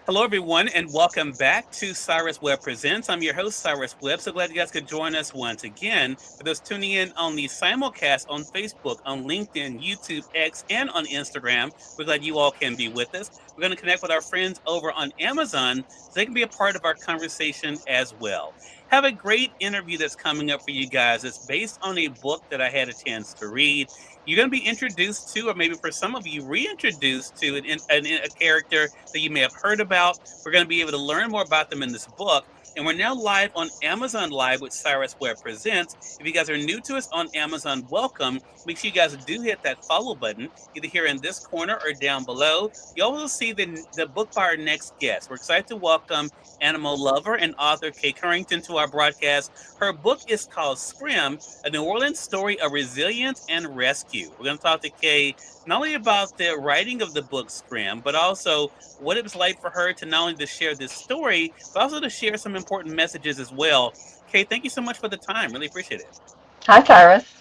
Hello, everyone, and welcome back to Cyrus Webb Presents. I'm your host, Cyrus Webb. So glad you guys could join us once again. For those tuning in on the simulcast on Facebook, on LinkedIn, YouTube, X, and on Instagram, we're glad you all can be with us. We're going to connect with our friends over on Amazon so they can be a part of our conversation as well. Have a great interview that's coming up for you guys. It's based on a book that I had a chance to read. You're going to be introduced to, or maybe for some of you, reintroduced to a character that you may have heard about. We're going to be able to learn more about them in this book. And we're now live on Amazon Live with Cyrus Webb Presents. If you guys are new to us on Amazon, welcome. Make sure you guys do hit that follow button, either here in this corner or down below. You also see the book by our next guest. We're excited to welcome animal lover and author Kaye Courington to our broadcast. Her book is called SCRIM, a New Orleans story of resilience and rescue. We're going to talk to Kaye not only about the writing of the book SCRIM, but also what it was like for her to not only to share this story, but also to share some important messages as well. Kaye, thank you so much for the time. Really appreciate it. Hi, Cyrus.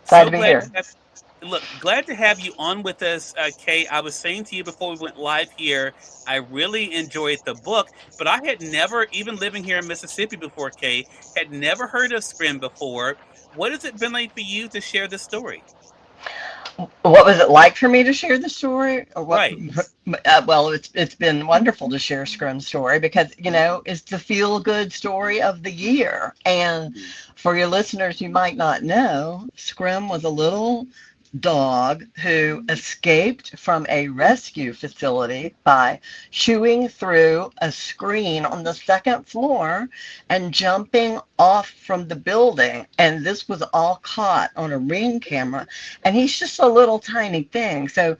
Glad So to be glad here. to have glad to have you on with us, Kaye. I was saying to you before we went live here, I really enjoyed the book, but I had never, even living here in Mississippi before, Kaye, had never heard of Scrim before. What has it been like for you to share this story? What was it like for me to share the story, or what? Right. Well, it's been wonderful to share Scrim's story because it's the feel good story of the year. And for your listeners who might not know, Scrim was a little dog who escaped from a rescue facility by chewing through a screen on the second floor and jumping off from the building. And this was all caught on a Ring camera. And he's just a little tiny thing. So,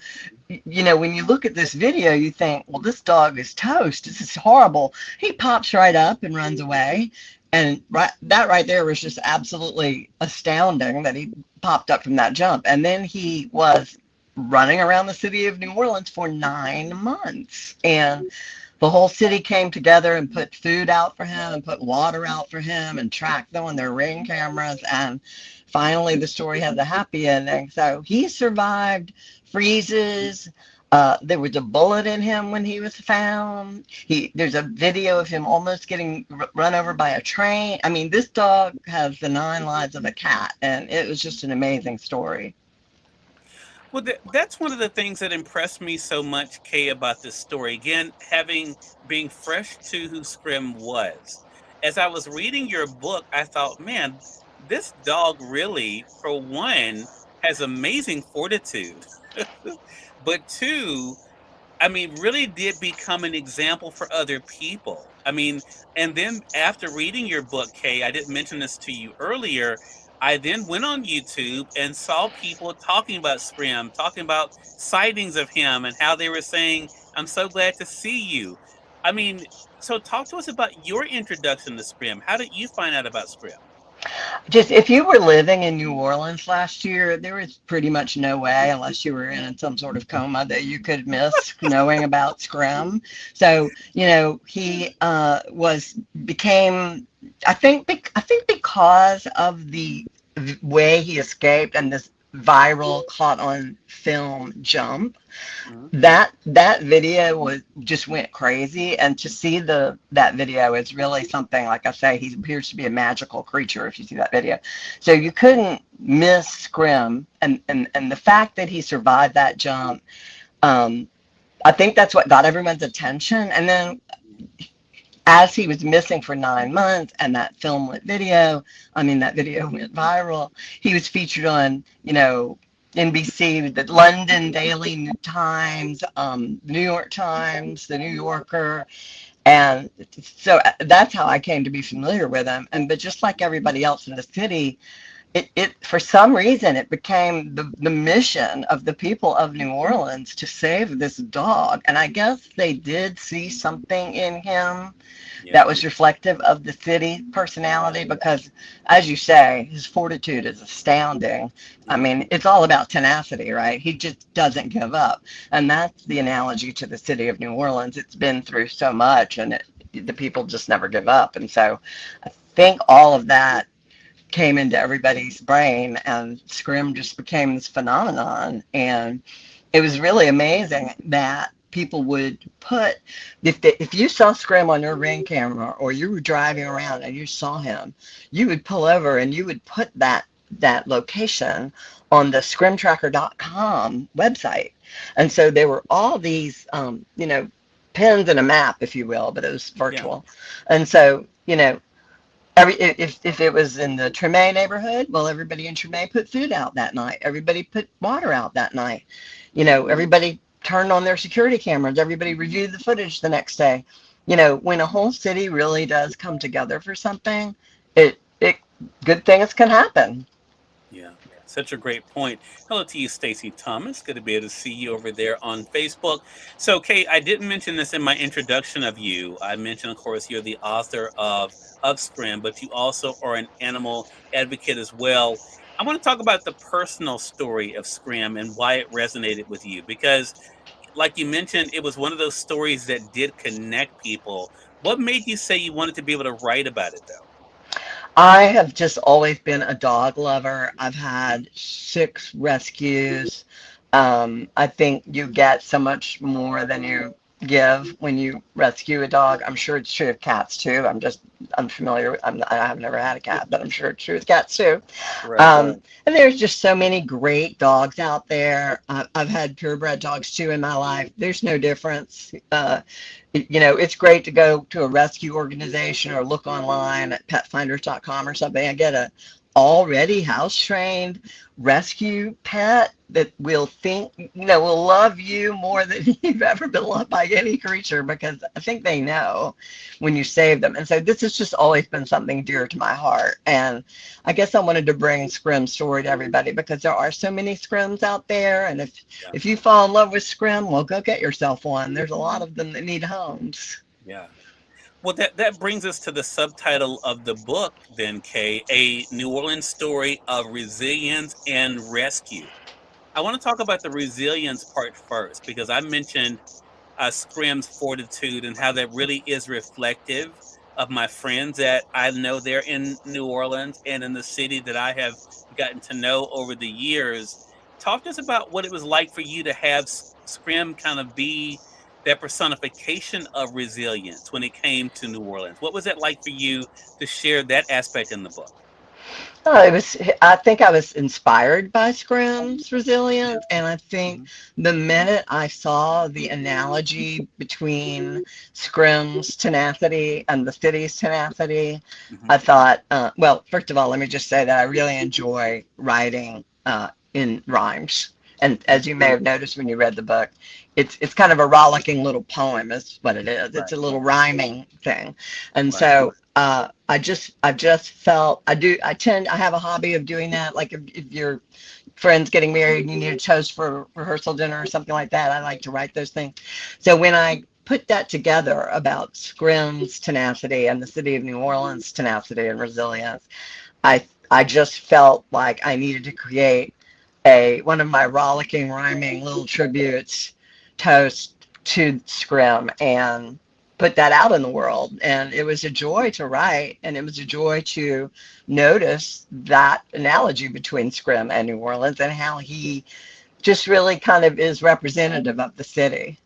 when you look at this video, you think, well, this dog is toast. This is horrible. He pops right up and runs away. And that right there was just absolutely astounding that he popped up from that jump. And then he was running around the city of New Orleans for 9 months. And the whole city came together and put food out for him and put water out for him and tracked them on their Ring cameras. And finally, the story has a happy ending. So he survived freezes. There was a bullet in him when he was found. There's a video of him almost getting run over by a train. I mean, this dog has the 9 lives of a cat, and it was just an amazing story. Well, that's one of the things that impressed me so much, Kaye, about this story. Again, being fresh to who Scrim was. As I was reading your book, I thought, man, this dog really, for one, has amazing fortitude. But two, I mean, really did become an example for other people. I mean, and then after reading your book, Kaye, I didn't mention this to you earlier. I then went on YouTube and saw people talking about Scrim, talking about sightings of him and how they were saying, I'm so glad to see you. I mean, so talk to us about your introduction to Scrim. How did you find out about Scrim? Just if you were living in New Orleans last year, there was pretty much no way, unless you were in some sort of coma, that you could miss knowing about Scrim. So, he became, I think because of the way he escaped and this viral caught on film jump, that video just went crazy. And to see that video is really something. Like I say, he appears to be a magical creature if you see that video. So you couldn't miss Scrim, and the fact that he survived that jump, I think that's what got everyone's attention. And then as he was missing for 9 months and that that video went viral, he was featured on, NBC, the London Daily Times, the New York Times, the New Yorker. And so that's how I came to be familiar with him. But just like everybody else in the city, it for some reason it became the mission of the people of New Orleans to save this dog. And I guess they did see something in him that was reflective of the city personality, because, as you say, his fortitude is astounding. I mean, it's all about tenacity, right? He just doesn't give up. And that's the analogy to the city of New Orleans. It's been through so much, and the people just never give up. And so I think all of that came into everybody's brain, and Scrim just became this phenomenon. And it was really amazing that people would put, if you saw Scrim on your Ring camera or you were driving around and you saw him, you would pull over and you would put that location on the scrimtracker.com website. And so there were all these, pins and a map, if you will, but it was virtual. Yeah. And so, if it was in the Treme neighborhood, well, everybody in Treme put food out that night. Everybody put water out that night. Everybody turned on their security cameras. Everybody reviewed the footage the next day. When a whole city really does come together for something, it good things can happen. Yeah, such a great point. Hello to you, Stacey Thomas. Good to be able to see you over there on Facebook. So, Kate, I didn't mention this in my introduction of you. I mentioned, of course, you're the author of SCRIM, but you also are an animal advocate as well. I want to talk about the personal story of SCRIM and why it resonated with you, because like you mentioned, it was one of those stories that did connect people. What made you say you wanted to be able to write about it, though? I have just always been a dog lover. I've had 6 rescues. I think you get so much more than you give when you rescue a dog. I'm sure it's true of cats too. I'm familiar. I've never had a cat, but I'm sure it's true with cats too. Right. And there's just so many great dogs out there. I've had purebred dogs too in my life. There's no difference. It's great to go to a rescue organization or look online at petfinders.com or something and get a already house trained rescue pet that will will love you more than you've ever been loved by any creature, because I think they know when you save them. And so this has just always been something dear to my heart. And I guess I wanted to bring SCRIM's story to everybody, because there are so many SCRIMs out there. And if you fall in love with SCRIM, well, go get yourself one. There's a lot of them that need homes. Yeah. Well, that brings us to the subtitle of the book, then, Kay, A New Orleans Story of Resilience and Rescue. I want to talk about the resilience part first, because I mentioned SCRIM's fortitude and how that really is reflective of my friends that I know there in New Orleans and in the city that I have gotten to know over the years. Talk to us about what it was like for you to have SCRIM kind of be that personification of resilience when it came to New Orleans. What was it like for you to share that aspect in the book? Oh, I think I was inspired by SCRIM's resilience. And I think the minute I saw the analogy between SCRIM's tenacity and the city's tenacity, I thought, well, first of all, let me just say that I really enjoy writing in rhymes. And as you may have noticed when you read the book, it's kind of a rollicking little poem is what it is. It's a little rhyming thing. And so I just felt I have a hobby of doing that. Like if your friend's getting married and you need a toast for rehearsal dinner or something like that, I like to write those things. So when I put that together about SCRIM's tenacity and the city of New Orleans' tenacity and resilience, I just felt like I needed to create one of my rollicking, rhyming little tributes, toast to SCRIM, and put that out in the world. And it was a joy to write, and it was a joy to notice that analogy between SCRIM and New Orleans and how he just really kind of is representative of the city.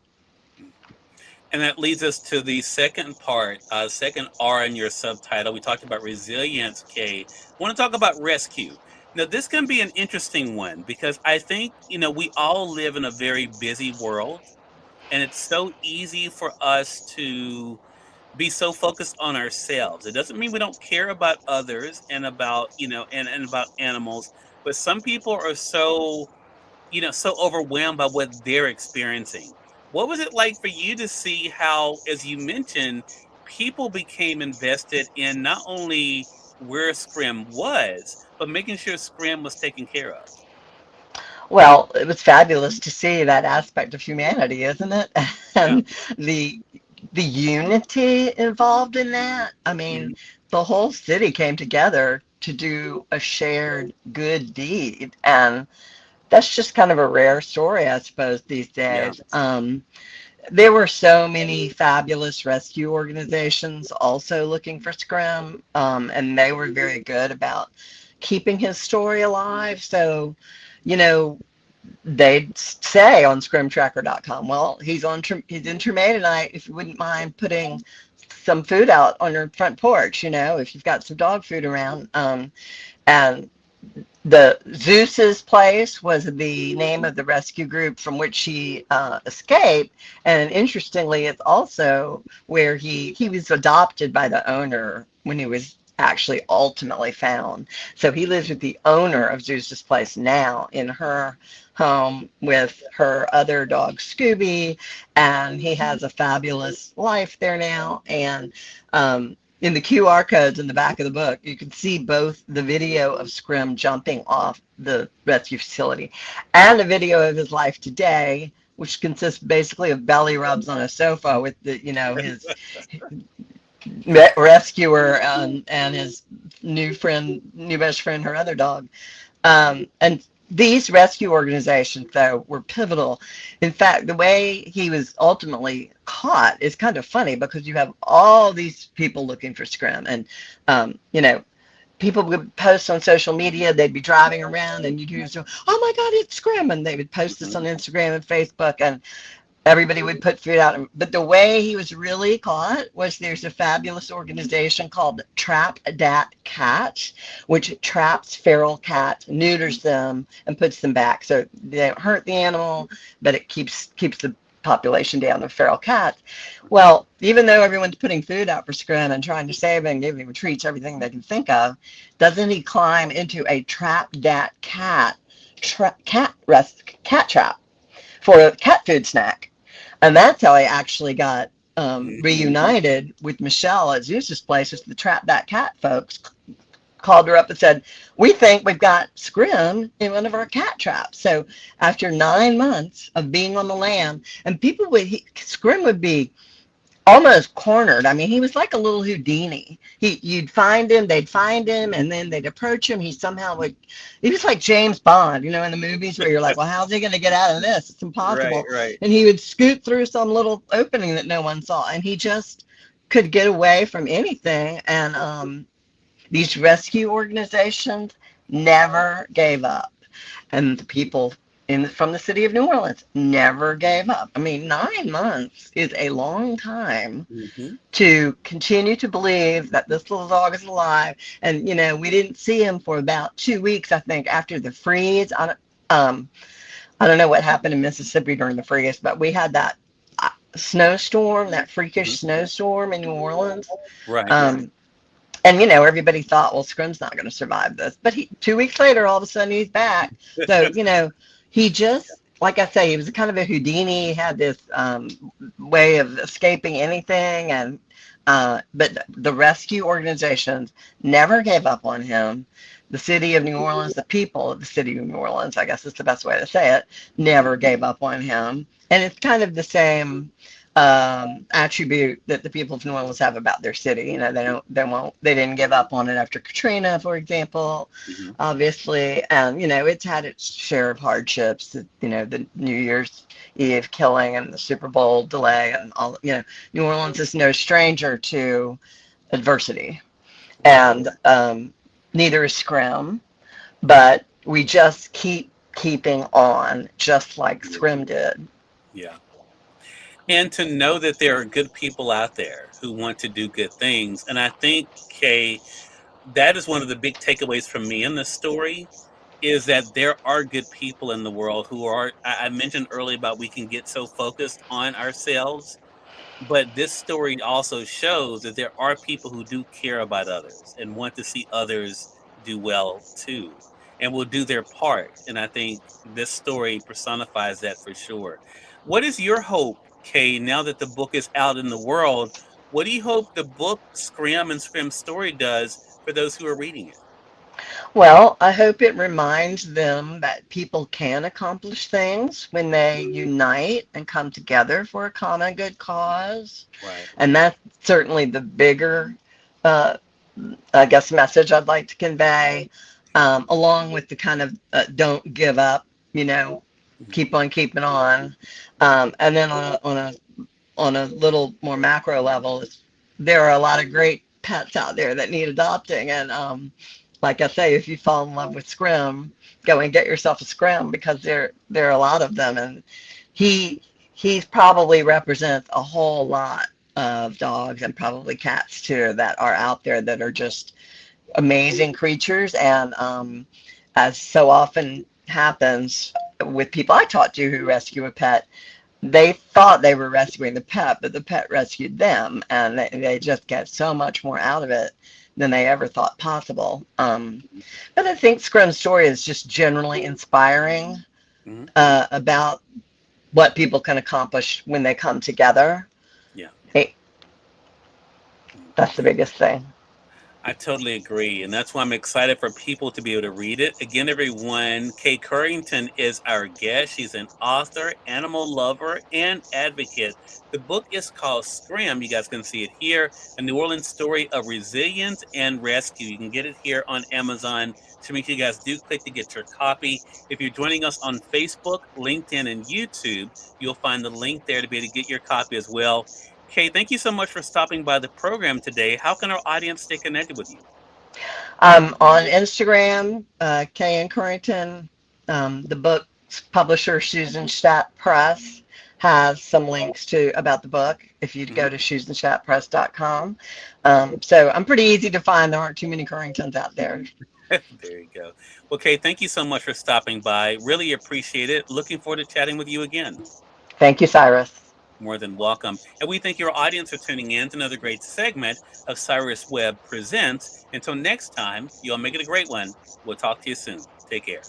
And that leads us to the second part, second R in your subtitle. We talked about resilience, Kay. I want to talk about rescue. Now, this can be an interesting one, because I think, we all live in a very busy world, and it's so easy for us to be so focused on ourselves. It doesn't mean we don't care about others and about, and about animals, but some people are so, so overwhelmed by what they're experiencing. What was it like for you to see how, as you mentioned, people became invested in not only where SCRIM was, but making sure SCRIM was taken care of? Well, it was fabulous to see that aspect of humanity, isn't it? And the unity involved in that. I mean, the whole city came together to do a shared good deed, and that's just kind of a rare story, I suppose, these days. There were so many fabulous rescue organizations also looking for SCRIM, and they were very good about keeping his story alive. So, they'd say on scrimtracker.com, well, he's in Tremaine tonight. If you wouldn't mind putting some food out on your front porch, if you've got some dog food around. And the Zeus's place was the name of the rescue group from which he escaped, and interestingly, it's also where he was adopted by the owner when he was actually ultimately found. So he lives with the owner of Zeus's place now in her home with her other dog Scooby, and he has a fabulous life there now. And in the QR codes in the back of the book, you can see both the video of Scrim jumping off the rescue facility and a video of his life today, which consists basically of belly rubs on a sofa with his rescuer and his new best friend, her other dog. And these rescue organizations, though, were pivotal. In fact, the way he was ultimately caught is kind of funny because you have all these people looking for Scrim. And, people would post on social media. They'd be driving around and you'd hear, oh, my God, it's Scrim. And they would post this on Instagram and Facebook. And everybody would put food out. But the way he was really caught was there's a fabulous organization called Trap Dat Cat, which traps feral cats, neuters them, and puts them back. So they don't hurt the animal, but it keeps the population down of feral cats. Well, even though everyone's putting food out for Scrim and trying to save him, giving him treats, everything they can think of, doesn't he climb into a Trap Dat Cat trap for a cat food snack? And that's how I actually got reunited with Michelle at Zeus's place. It's the Trap That Cat folks called her up and said, we think we've got Scrim in one of our cat traps. So after 9 months of being on the lam, and Scrim would be almost cornered. I mean, he was like a little Houdini. You'd find him, they'd find him, and then they'd approach him. He was like James Bond, in the movies where you're like, well, how's he going to get out of this? It's impossible. Right. And he would scoot through some little opening that no one saw, and he just could get away from anything. And these rescue organizations never gave up. And the people from the city of New Orleans never gave up. I mean, 9 months is a long time to continue to believe that this little dog is alive. And, we didn't see him for about 2 weeks, I think, after the freeze. I don't know what happened in Mississippi during the freeze, but we had that snowstorm, that freakish snowstorm in New Orleans. Right. And, everybody thought, well, Scrim's not going to survive this. But 2 weeks later, all of a sudden, he's back. So, he just, like I say, he was kind of a Houdini. He had this way of escaping anything. And but the rescue organizations never gave up on him. The city of New Orleans, the people of the city of New Orleans, I guess is the best way to say it, never gave up on him. And it's kind of the same attribute that the people of New Orleans have about their city. They didn't give up on it after Katrina, for example, obviously. And, it's had its share of hardships, the New Year's Eve killing and the Super Bowl delay and all, New Orleans is no stranger to adversity. And neither is Scrim, but we just keeping on just like Scrim did. Yeah. And to know that there are good people out there who want to do good things. And I think, Kaye, that is one of the big takeaways from me in this story, is that there are good people in the world who are, I mentioned earlier about we can get so focused on ourselves, but this story also shows that there are people who do care about others and want to see others do well too, and will do their part. And I think this story personifies that for sure. What is your hope, Kaye, now that the book is out in the world? What do you hope the book Scrim and Scrim's story does for those who are reading it? Well, I hope it reminds them that people can accomplish things when they unite and come together for a common good cause. Right. And that's certainly the bigger, I guess, message I'd like to convey, along with the kind of don't give up, keep on keeping on. And then on a little more macro level, there are a lot of great pets out there that need adopting. And like I say, if you fall in love with Scrim, go and get yourself a scrim because there are a lot of them, and he he's probably represents a whole lot of dogs and probably cats too that are out there that are just amazing creatures. And as so often happens with people I talk to who rescue a pet, they thought they were rescuing the pet, but the pet rescued them, and they just get so much more out of it than they ever thought possible. But I think Scrim's story is just generally inspiring Mhm. about what people can accomplish when they come together. Yeah. Hey, that's the biggest thing. I totally agree. And that's why I'm excited for people to be able to read it. Again, everyone, Kaye Courington is our guest. She's an author, animal lover, and advocate. The book is called SCRIM. You guys can see it here. A New Orleans story of resilience and rescue. You can get it here on Amazon. So make sure you guys do click to get your copy. If you're joining us on Facebook, LinkedIn, and YouTube, you'll find the link there to be able to get your copy as well. Kaye, thank you so much for stopping by the program today. How can our audience stay connected with you? On Instagram, Kaye Courington, the book's publisher, Susan Stadt Press, has some links to about the book if you go to susanstadtpress.com. So I'm pretty easy to find. There aren't too many Couringtons out there. There you go. Well, Kaye, thank you so much for stopping by. Really appreciate it. Looking forward to chatting with you again. Thank you, Cyrus. More than welcome. And we thank your audience for tuning in to another great segment of Cyrus Webb Presents. Until next time, you all make it a great one. We'll talk to you soon. Take care.